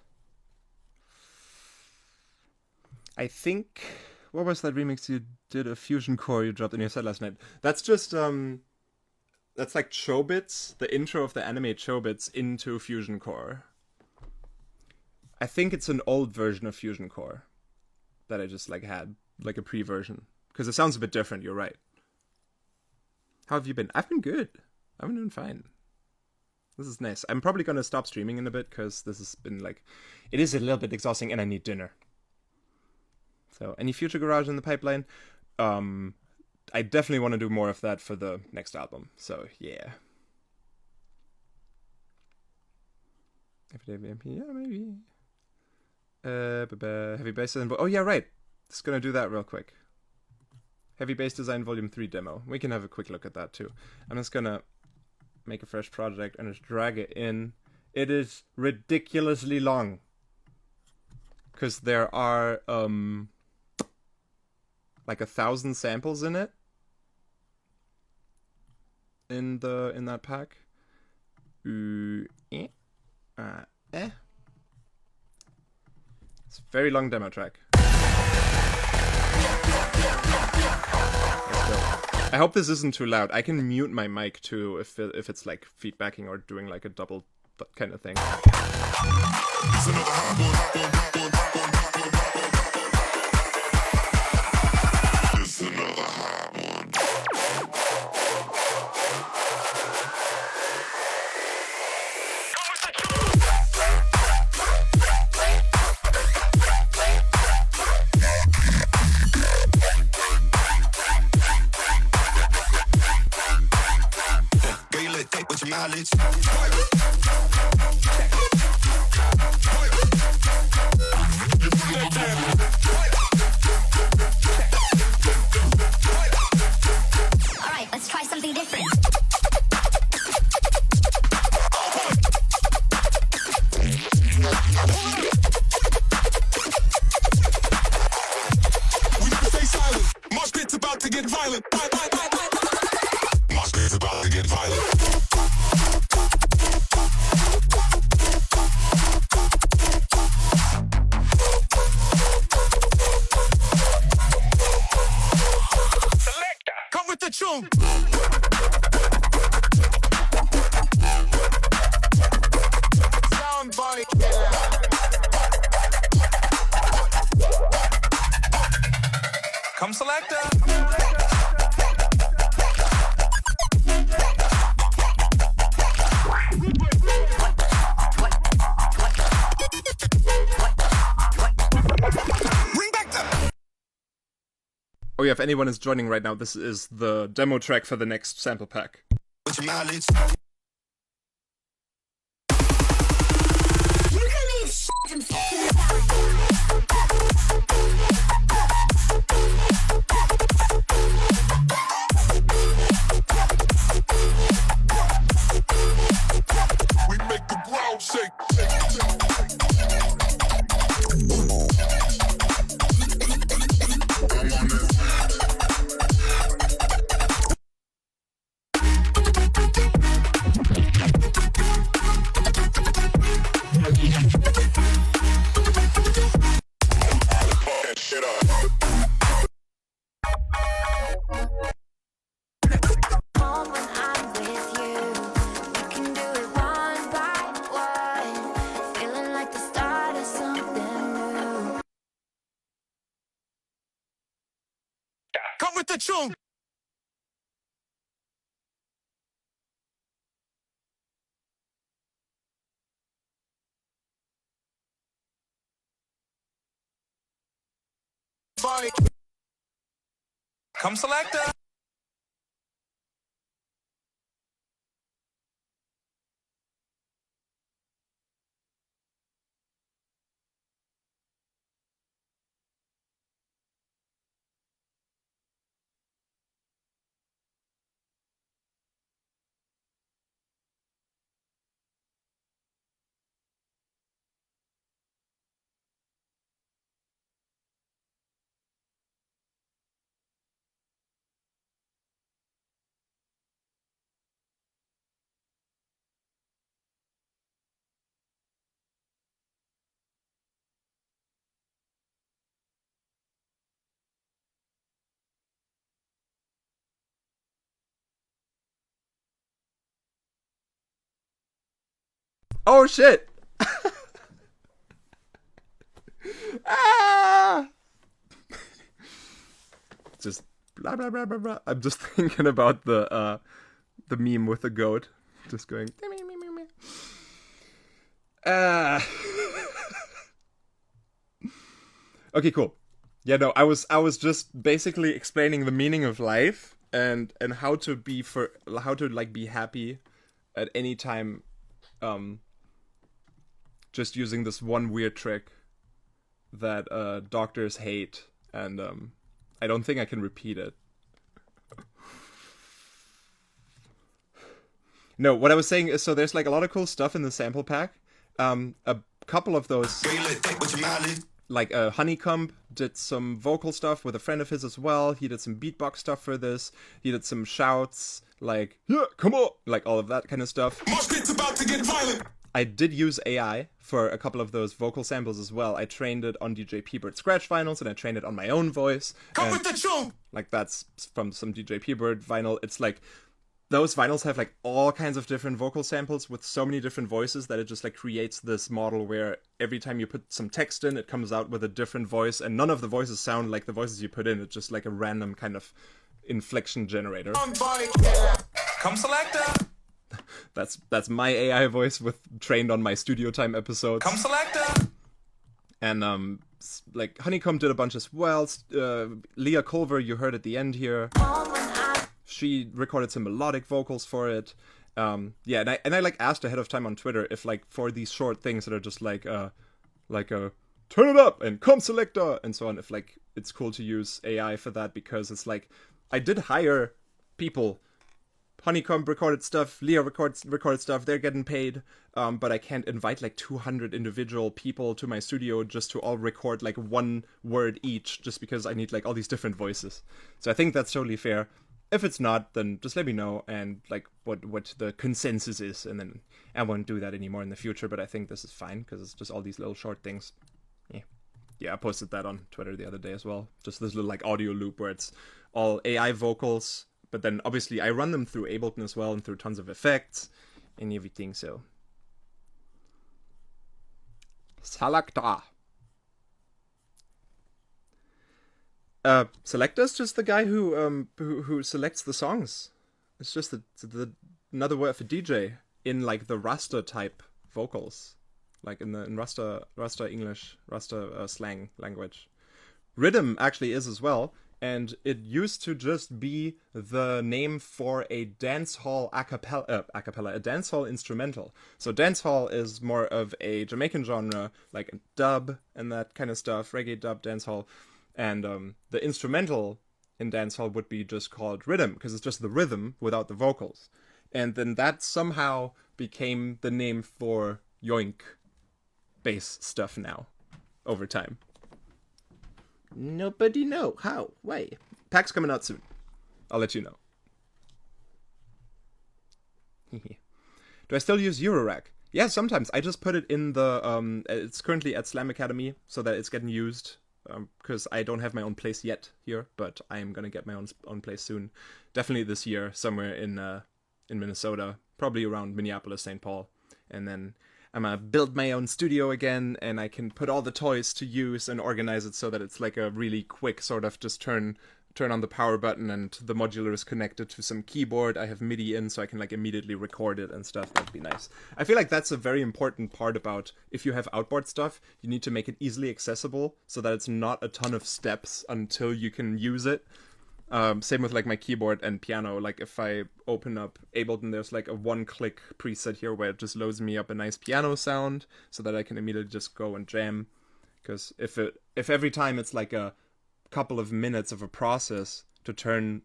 Speaker 1: I think... What was that remix you did of Fusion Core you dropped in your set last night? That's just, that's like Chobits, the intro of the anime Chobits into Fusion Core. I think it's an old version of Fusion Core that I just, like, had, like a pre-version. Because it sounds a bit different, you're right. How have you been? I've been good. I've been doing fine. This is nice. I'm probably going to stop streaming in a bit, because this has been, like... It is a little bit exhausting, and I need dinner. So, any future Garage in the pipeline? I definitely want to do more of that for the next album. So, yeah. Everyday VMP, yeah, maybe. Heavy Bass Design... Oh, yeah, right. Just gonna do that real quick. Heavy Bass Design Volume 3 demo. We can have a quick look at that, too. I'm just gonna make a fresh project and just drag it in. It is ridiculously long. Because there are, like 1,000 samples in it. In that pack. It's a very long demo track. Let's go. I hope this isn't too loud. I can mute my mic too if it's like feedbacking or doing like a double kind of thing.
Speaker 2: Alright, let's try something different.
Speaker 3: We can stay silent. Mosh pit's about to get violent. Mosh pit's about to get violent. Come with the tune. Sound body killer. Come selector.
Speaker 1: Oh yeah, if anyone is joining right now, this is the demo track for the next sample pack.
Speaker 3: With your knowledge.
Speaker 2: You can leave shit and fucking
Speaker 3: We make the ground shake. I'm on this. That shit up.
Speaker 4: Home when I'm with you. We can do it one by one. Feeling like the start of something new.
Speaker 3: Come with the tune. Fight. Come selector.
Speaker 1: Oh shit! Ah! Just blah blah blah blah blah. I'm just thinking about the meme with the goat, just going. Ah. Okay, cool. Yeah, no, I was just basically explaining the meaning of life and how to be like be happy at any time, just using this one weird trick that doctors hate, and I don't think I can repeat it. No, what I was saying is, so there's like a lot of cool stuff in the sample pack. A couple of those, like Honeycomb did some vocal stuff with a friend of his as well. He did some beatbox stuff for this. He did some shouts, like, yeah, come on, like all of that kind of stuff.
Speaker 3: Mosh pit's about to get violent.
Speaker 1: I did use AI for a couple of those vocal samples as well. I trained it on DJ P-Bird scratch vinyls, and I trained it on my own voice.
Speaker 3: Come
Speaker 1: And,
Speaker 3: with the tune.
Speaker 1: like, that's from some DJ P-Bird vinyl. It's like, those vinyls have like all kinds of different vocal samples with so many different voices that it just like creates this model where every time you put some text in, it comes out with a different voice, and none of the voices sound like the voices you put in. It's just like a random kind of inflection generator.
Speaker 3: Come selector.
Speaker 1: That's my AI voice with trained on my studio time episodes.
Speaker 3: Come selector.
Speaker 1: And like Honeycomb did a bunch as well. Leah Culver, you heard at the end here.
Speaker 4: Home when I'm
Speaker 1: She recorded some melodic vocals for it. Yeah, and I like asked ahead of time on Twitter if like for these short things that are just like a turn it up and come selector and so on, if like it's cool to use AI for that, because it's like I did hire people. Honeycomb recorded stuff, Leah recorded stuff, they're getting paid, but I can't invite like 200 individual people to my studio just to all record like one word each, just because I need like all these different voices. So I think that's totally fair. If it's not, then just let me know and like what the consensus is, and then I won't do that anymore in the future, but I think this is fine because it's just all these little short things. Yeah, I posted that on Twitter the other day as well. Just this little like audio loop where it's all AI vocals, but then obviously I run them through Ableton as well and through tons of effects and everything, so. Selector. Selector's just the guy who selects the songs. It's just the another word for DJ in like the Rasta type vocals, like in Rasta English, Rasta slang language. Rhythm actually is as well, and it used to just be the name for a dancehall a dancehall instrumental. So dancehall is more of a Jamaican genre, like dub and that kind of stuff, reggae dub, dancehall, and the instrumental in dancehall would be just called rhythm, because it's just the rhythm without the vocals. And then that somehow became the name for yoink bass stuff now, over time. Nobody know how, why. Pack's coming out soon. I'll let you know. Do I still use Eurorack? Yeah, sometimes. I just put it in the, it's currently at Slam Academy, so that it's getting used, because I don't have my own place yet here, but I am gonna get my own place soon. Definitely this year, somewhere in Minnesota, probably around Minneapolis, St. Paul. And then I'm gonna build my own studio again, and I can put all the toys to use and organize it so that it's like a really quick sort of just turn on the power button and the modular is connected to some keyboard. I have MIDI in so I can like immediately record it and stuff. That'd be nice. I feel like that's a very important part about if you have outboard stuff, you need to make it easily accessible so that it's not a ton of steps until you can use it. Same with like my keyboard and piano. Like if I open up Ableton, there's like a one-click preset here where it just loads me up a nice piano sound so that I can immediately just go and jam. Because if every time it's like a couple of minutes of a process to turn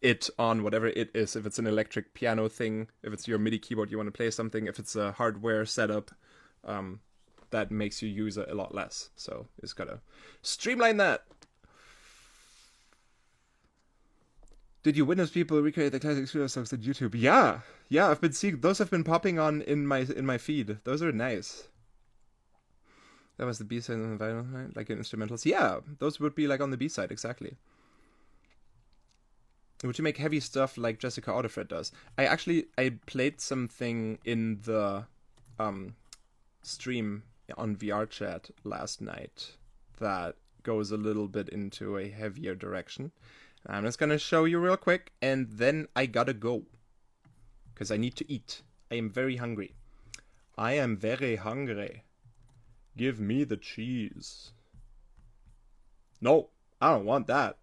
Speaker 1: it on, whatever it is, if it's an electric piano thing, if it's your MIDI keyboard you want to play something, if it's a hardware setup, that makes you use it a lot less. So it's gotta streamline that. Did you witness people recreate the classic studio songs on YouTube? Yeah, I've been seeing those. Have been popping on in my feed. Those are nice. That was the B-side on the vinyl, right? Like in instrumentals. Yeah, those would be like on the B-side, exactly. Would you make heavy stuff like Jessica Audifred does? I played something in the stream on VR chat last night that goes a little bit into a heavier direction. I'm just gonna show you real quick, and then I gotta go. Because I need to eat. I am very hungry. I am very hungry. Give me the cheese. No, I don't want that.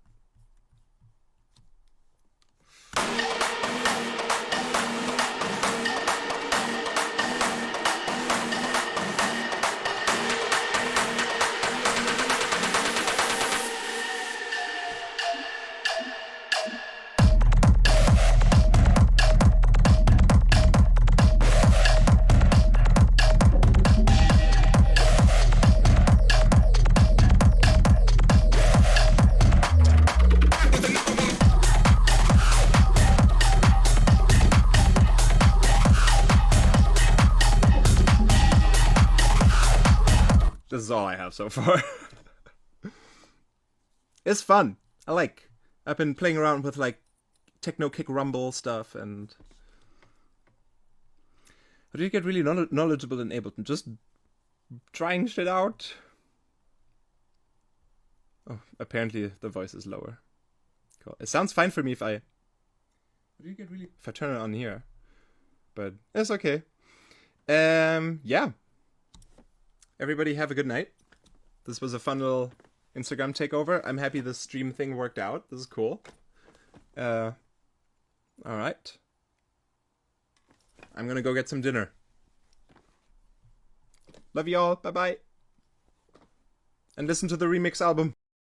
Speaker 1: This is all I have so far. It's fun. I've been playing around with like techno kick rumble stuff, and how do you get really knowledgeable in Ableton? Just trying shit out. Oh, apparently the voice is lower. Cool. It sounds fine for me if I turn it on here, but it's okay. Yeah. Everybody have a good night. This was a fun little Instagram takeover. I'm happy this stream thing worked out. This is cool. Alright. I'm gonna go get some dinner. Love you all. Bye-bye. And listen to the remix album.